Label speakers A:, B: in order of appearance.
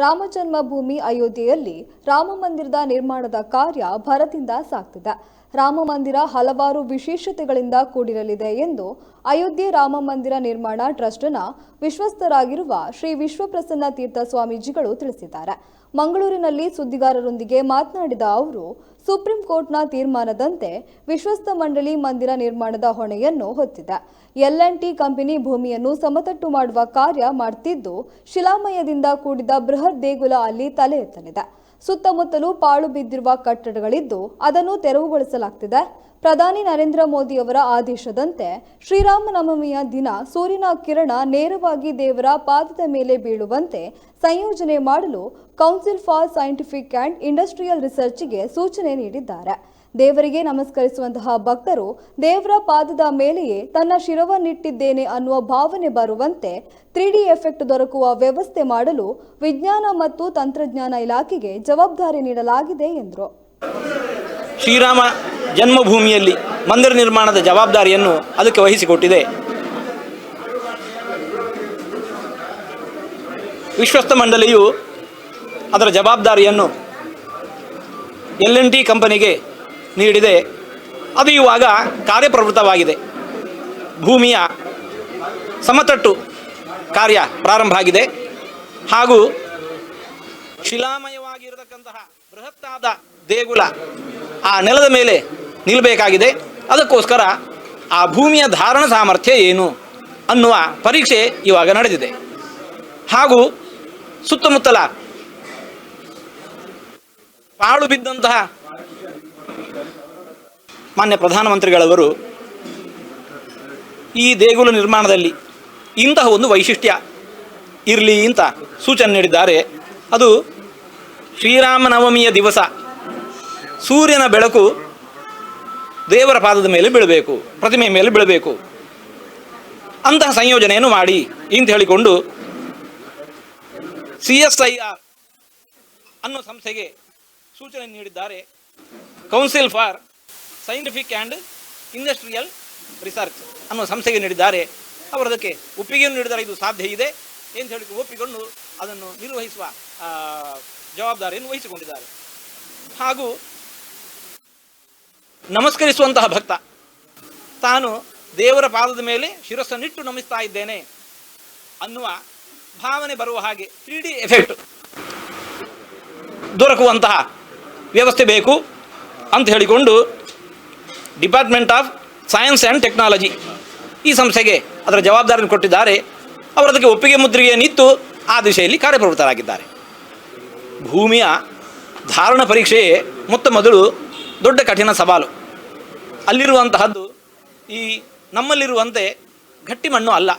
A: ರಾಮ ಜನ್ಮಭೂಮಿ ಅಯೋಧ್ಯೆಯಲ್ಲಿ ರಾಮ ಮಂದಿರದ ನಿರ್ಮಾಣದ ಕಾರ್ಯ ಭರದಿಂದ ಸಾಗ್ತಿದೆ. ರಾಮ ಮಂದಿರ ಹಲವಾರು ವಿಶೇಷತೆಗಳಿಂದ ಕೂಡಿರಲಿದೆ ಎಂದು ಅಯೋಧ್ಯೆ ರಾಮ ಮಂದಿರ ನಿರ್ಮಾಣ ಟ್ರಸ್ಟ್ನ ವಿಶ್ವಸ್ತರಾಗಿರುವ ಶ್ರೀ ವಿಶ್ವಪ್ರಸನ್ನ ತೀರ್ಥ ಸ್ವಾಮೀಜಿಗಳು ತಿಳಿಸಿದ್ದಾರೆ. ಮಂಗಳೂರಿನಲ್ಲಿ ಸುದ್ದಿಗಾರರೊಂದಿಗೆ ಮಾತನಾಡಿದ ಅವರು, ಸುಪ್ರೀಂ ಕೋರ್ಟ್ನ ತೀರ್ಮಾನದಂತೆ ವಿಶ್ವಸ್ತ ಮಂಡಳಿ ಮಂದಿರ ನಿರ್ಮಾಣದ ಹೊಣೆಯನ್ನು ಹೊತ್ತಿದೆ. L&T ಕಂಪನಿ ಭೂಮಿಯನ್ನು ಸಮತಟ್ಟು ಮಾಡುವ ಕಾರ್ಯ ಮಾಡುತ್ತಿದ್ದು, ಶಿಲಾಮಯದಿಂದ ಕೂಡಿದ ಬೃಹತ್ ದೇಗುಲ ಅಲ್ಲಿ ತಲೆ ಎತ್ತಲಿದೆ. ಸುತ್ತಮುತ್ತಲೂ ಪಾಳು ಬಿದ್ದಿರುವ ಕಟ್ಟಡಗಳಿದ್ದು ಅದನ್ನು ತೆರವುಗೊಳಿಸಲಾಗುತ್ತಿದೆ. ಪ್ರಧಾನಿ ನರೇಂದ್ರ ಮೋದಿ ಅವರ ಆದೇಶದಂತೆ ಶ್ರೀರಾಮನವಮಿಯ ದಿನ ಸೂರ್ಯನ ಕಿರಣ ನೇರವಾಗಿ ದೇವರ ಪಾದದ ಮೇಲೆ ಬೀಳುವಂತೆ ಸಂಯೋಜನೆ ಮಾಡಲು council for scientific and industrial ರಿಸರ್ಚ್ಗೆ ಸೂಚನೆ ನೀಡಿದ್ದಾರೆ. ದೇವರಿಗೆ ನಮಸ್ಕರಿಸುವಂತಹ ಭಕ್ತರು ದೇವರ ಪಾದದ ಮೇಲೆಯೇ ತನ್ನ ಶಿರವನ್ನಿಟ್ಟಿದ್ದೇನೆ ಅನ್ನುವ ಭಾವನೆ ಬರುವಂತೆ 3D ಎಫೆಕ್ಟ್ ದೊರಕುವ ವ್ಯವಸ್ಥೆ ಮಾಡಲು ವಿಜ್ಞಾನ ಮತ್ತು ತಂತ್ರಜ್ಞಾನ ಇಲಾಖೆಗೆ ಜವಾಬ್ದಾರಿ ನೀಡಲಾಗಿದೆ ಎಂದರು.
B: ಶ್ರೀರಾಮ ಜನ್ಮಭೂಮಿಯಲ್ಲಿ ಮಂದಿರ ನಿರ್ಮಾಣದ ಜವಾಬ್ದಾರಿಯನ್ನು ಅದಕ್ಕೆ ವಹಿಸಿಕೊಟ್ಟಿದೆ. ವಿಶ್ವಸ್ತ ಮಂಡಳಿಯು ಅದರ ಜವಾಬ್ದಾರಿಯನ್ನು L&T ಕಂಪನಿಗೆ ನೀಡಿದೆ. ಅದು ಇವಾಗ ಕಾರ್ಯಪ್ರವೃತ್ತವಾಗಿದೆ. ಭೂಮಿಯ ಸಮತಟ್ಟು ಕಾರ್ಯ ಪ್ರಾರಂಭ ಆಗಿದೆ ಹಾಗೂ ಶಿಲಾಮಯವಾಗಿರತಕ್ಕಂತಹ ಬೃಹತ್ತಾದ ದೇಗುಲ ಆ ನೆಲದ ಮೇಲೆ ನಿಲ್ಲಬೇಕಾಗಿದೆ. ಅದಕ್ಕೋಸ್ಕರ ಆ ಭೂಮಿಯ ಧಾರಣ ಸಾಮರ್ಥ್ಯ ಏನು ಅನ್ನುವ ಪರೀಕ್ಷೆ ಇವಾಗ ನಡೆದಿದೆ. ಹಾಗೂ ಸುತ್ತಮುತ್ತಲ ಪಾಳು ಬಿದ್ದಂತಹ ಮಾನ್ಯ ಪ್ರಧಾನಮಂತ್ರಿಗಳವರು ಈ ದೇಗುಲ ನಿರ್ಮಾಣದಲ್ಲಿ ಇಂತಹ ಒಂದು ವೈಶಿಷ್ಟ್ಯ ಇರಲಿ ಅಂತ ಸೂಚನೆ ನೀಡಿದ್ದಾರೆ. ಅದು ಶ್ರೀರಾಮನವಮಿಯ ದಿವಸ ಸೂರ್ಯನ ಬೆಳಕು ದೇವರ ಪಾದದ ಮೇಲೆ ಬೀಳಬೇಕು, ಪ್ರತಿಮೆಯ ಮೇಲೆ ಬೀಳಬೇಕು, ಅಂತಹ ಸಂಯೋಜನೆಯನ್ನು ಮಾಡಿ ಅಂತ ಹೇಳಿಕೊಂಡು CSIR ಅನ್ನೋ ಸಂಸ್ಥೆಗೆ ಸೂಚನೆ ನೀಡಿದ್ದಾರೆ. Council for scientific and industrial research ಅನ್ನೋ ಸಂಸ್ಥೆಗೆ ನೀಡಿದ್ದಾರೆ. ಅವರು ಅದಕ್ಕೆ ಒಪ್ಪಿಗೆಯನ್ನು ನೀಡಿದ್ದಾರೆ. ಇದು ಸಾಧ್ಯ ಇದೆ ಅಂತ ಹೇಳಿ ಒಪ್ಪಿಕೊಂಡು ಅದನ್ನು ನಿರ್ವಹಿಸುವ ಜವಾಬ್ದಾರಿಯನ್ನು ವಹಿಸಿಕೊಂಡಿದ್ದಾರೆ. ಹಾಗೂ ನಮಸ್ಕರಿಸುವಂತಹ ಭಕ್ತ ತಾನು ದೇವರ ಪಾದದ ಮೇಲೆ ಶಿರಸ್ಸನ್ನಿಟ್ಟು ನಮಿಸ್ತಾ ಇದ್ದೇನೆ ಅನ್ನುವ ಭಾವನೆ ಬರುವ ಹಾಗೆ 3D ಎಫೆಕ್ಟ್ ದೊರಕುವಂತಹ ವ್ಯವಸ್ಥೆ ಬೇಕು ಅಂತ ಹೇಳಿಕೊಂಡು department of science and technology ಈ ಸಂಸ್ಥೆಗೆ ಅದರ ಜವಾಬ್ದಾರಿಯನ್ನು ಕೊಟ್ಟಿದ್ದಾರೆ. ಅವರು ಅದಕ್ಕೆ ಒಪ್ಪಿಗೆ ಮುದ್ರಿಗೆಯನ್ನಿತ್ತು ಆ ದಿಶೆಯಲ್ಲಿ ಕಾರ್ಯಪ್ರವೃತ್ತರಾಗಿದ್ದಾರೆ. ಭೂಮಿಯ ಧಾರಣ ಪರೀಕ್ಷೆಯೇ ಮೊದಲು ದೊಡ್ಡ ಕಠಿಣ ಸವಾಲು. ಅಲ್ಲಿರುವಂತಹದ್ದು ಈ ನಮ್ಮಲ್ಲಿರುವಂತೆ ಗಟ್ಟಿ ಮಣ್ಣು ಅಲ್ಲ.